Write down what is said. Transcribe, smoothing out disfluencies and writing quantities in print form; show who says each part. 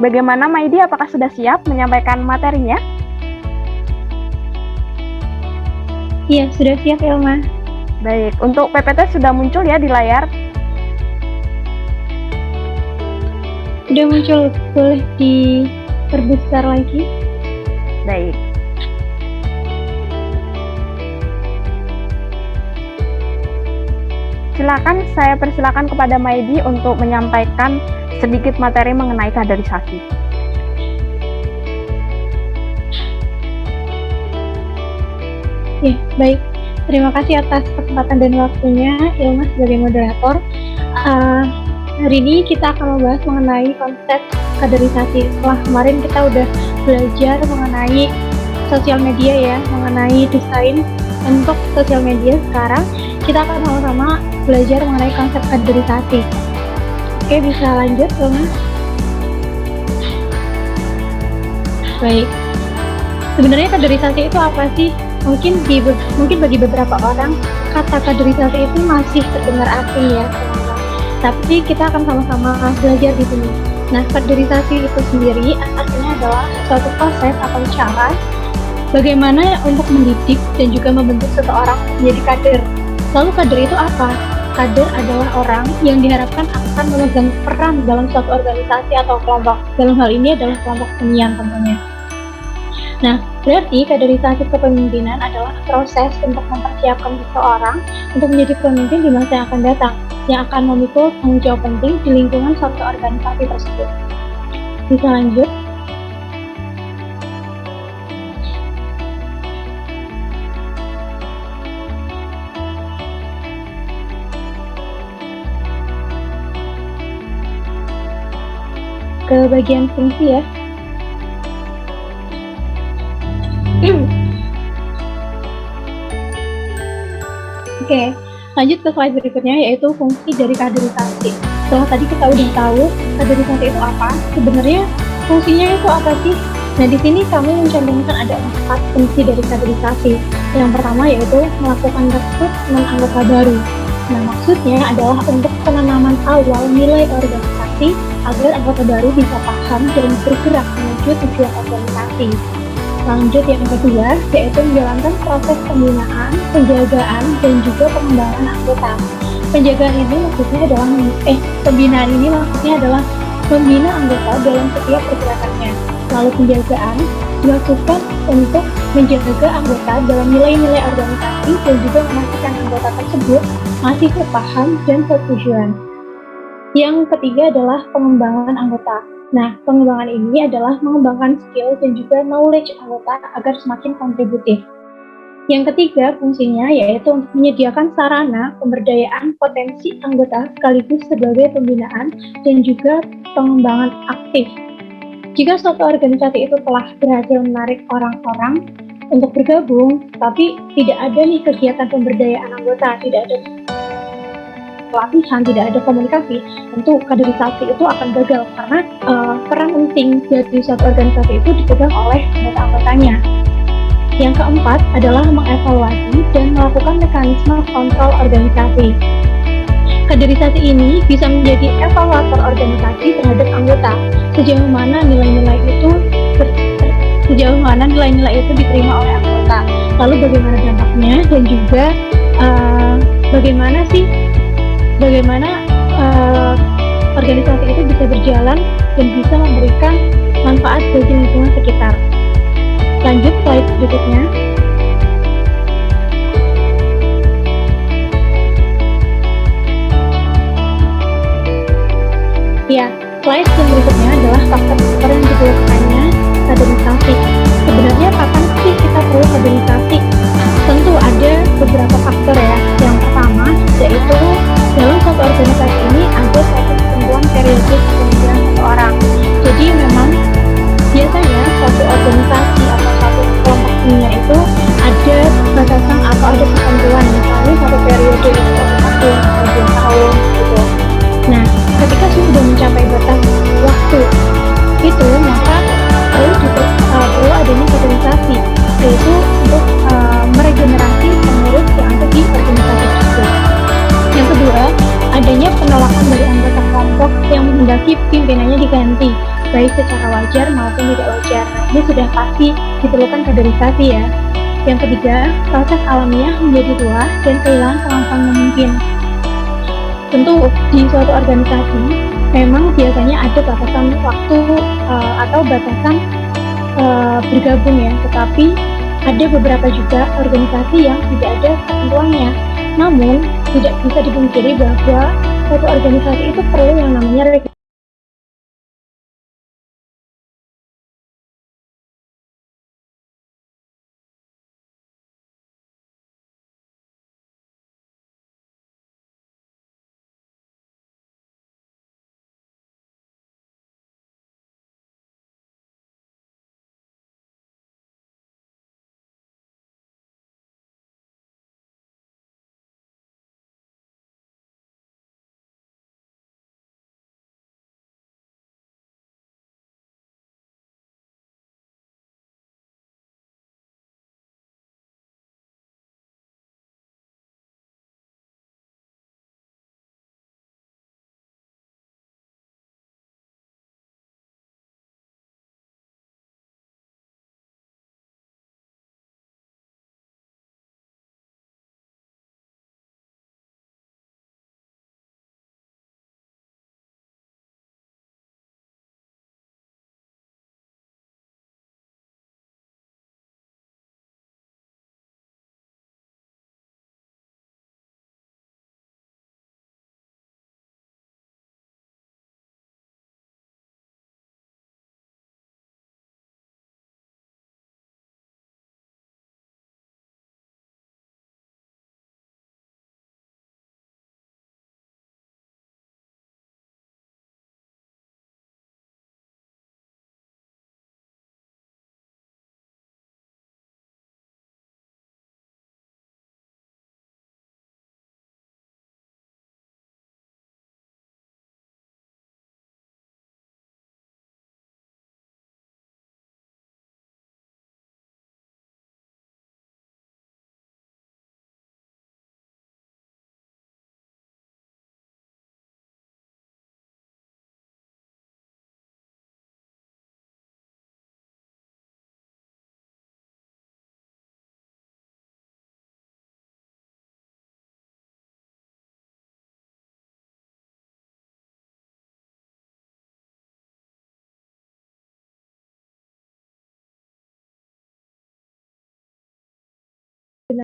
Speaker 1: Bagaimana Maidi, apakah sudah siap menyampaikan materinya?
Speaker 2: Iya, sudah siap Ilma.
Speaker 1: Baik, untuk PPT sudah muncul ya di layar?
Speaker 2: Sudah muncul, boleh diperbesar lagi?
Speaker 1: Baik. Silakan, saya persilakan kepada Maidi untuk menyampaikan sedikit materi mengenai kaderisasi.
Speaker 2: Ya, baik. Terima kasih atas kesempatan dan waktunya Ilma sebagai moderator. Hari ini kita akan membahas mengenai konsep kaderisasi. Setelah kemarin kita udah belajar mengenai sosial media ya, mengenai desain untuk sosial media. Sekarang kita akan sama-sama belajar mengenai konsep kaderisasi. Oke, bisa lanjut Ilma? Baik. Sebenarnya kaderisasi itu apa sih? Mungkin bagi beberapa orang kata kaderisasi itu masih terdengar asing ya, teman-teman. Tapi kita akan sama-sama belajar di sini. Nah, kaderisasi itu sendiri artinya adalah suatu proses atau cara bagaimana untuk mendidik dan juga membentuk seseorang menjadi kader. Lalu kader itu apa? Kader adalah orang yang diharapkan akan memegang peran dalam suatu organisasi atau kelompok. Dalam hal ini adalah kelompok seniman tentunya. Nah, berarti kaderisasi kepemimpinan adalah proses untuk mempersiapkan seseorang untuk menjadi pemimpin di masa yang akan datang, yang akan memikul tanggung jawab penting di lingkungan suatu organisasi tersebut. Bisa lanjut? Ke bagian fungsi ya. Oke, lanjut ke slide berikutnya, yaitu fungsi dari kaderisasi. Setelah tadi kita udah tahu kaderisasi itu apa, sebenarnya fungsinya itu apa sih? Nah, di sini kami mencantumkan ada 4 fungsi dari kaderisasi. Yang pertama yaitu melakukan rekrutmen anggota baru. Nah, maksudnya adalah untuk penanaman awal nilai organisasi agar anggota baru bisa paham dan bergerak menuju tujuan organisasi. Lanjut yang kedua, yaitu menjalankan proses pembinaan, penjagaan, dan juga pengembangan anggota. Penjagaan ini maksudnya adalah pembinaan ini maksudnya adalah membina anggota dalam setiap pergerakannya. Lalu penjagaan dimaksudkan untuk menjaga anggota dalam nilai-nilai organisasi dan juga memastikan anggota tersebut masih terpaham dan setujuan. Yang ketiga adalah pengembangan anggota. Nah, pengembangan ini adalah mengembangkan skill dan juga knowledge anggota agar semakin kontributif. Yang ketiga, fungsinya yaitu untuk menyediakan sarana pemberdayaan potensi anggota sekaligus sebagai pembinaan dan juga pengembangan aktif. Jika suatu organisasi itu telah berhasil menarik orang-orang untuk bergabung, tapi tidak ada nih kegiatan pemberdayaan anggota, tidak ada pelatihan, tidak ada komunikasi, tentu kaderisasi itu akan gagal karena peran penting dari suatu organisasi itu dipegang oleh anggota-anggotanya. Yang keempat adalah mengevaluasi dan melakukan mekanisme kontrol organisasi. Kaderisasi ini bisa menjadi evaluator organisasi terhadap anggota, sejauh mana nilai-nilai itu diterima oleh anggota, lalu bagaimana dampaknya dan juga bagaimana organisasi itu bisa berjalan dan bisa memberikan manfaat bagi lingkungan sekitar. Lanjut slide berikutnya. Ya, slide yang berikutnya adalah faktor-faktor yang diperlukannya kaderisasi. Sebenarnya kapan sih kita perlu kaderisasi? Tentu ada beberapa faktor ya. Yang pertama yaitu dalam satu organisasi ini ada suatu ketentuan periode kepemimpinan seseorang. Jadi memang biasanya suatu organisasi atau suatu kelompok kimia itu ada batasan atau ada ketentuan, misalnya satu periode itu 1 tahun atau 2 tahun gitu. Nah, ketika sudah mencapai batas waktu itu, maka perlu adanya kaderisasi, yaitu untuk meregenerasi pengurus yang ada di organisasi tersebut. Yang kedua, adanya penolakan dari anggota kelompok yang menghendaki pimpinannya diganti, baik secara wajar maupun tidak wajar. Ini sudah pasti diperlukan kaderisasi ya. Yang ketiga, proses alamiah menjadi luas dan kehilangan kemampuan memimpin. Tentu di suatu organisasi memang biasanya ada batasan waktu atau batasan bergabung ya, tetapi ada beberapa juga organisasi yang tidak ada ketentuannya. Namun tidak bisa dipungkiri bahwa suatu organisasi itu perlu yang namanya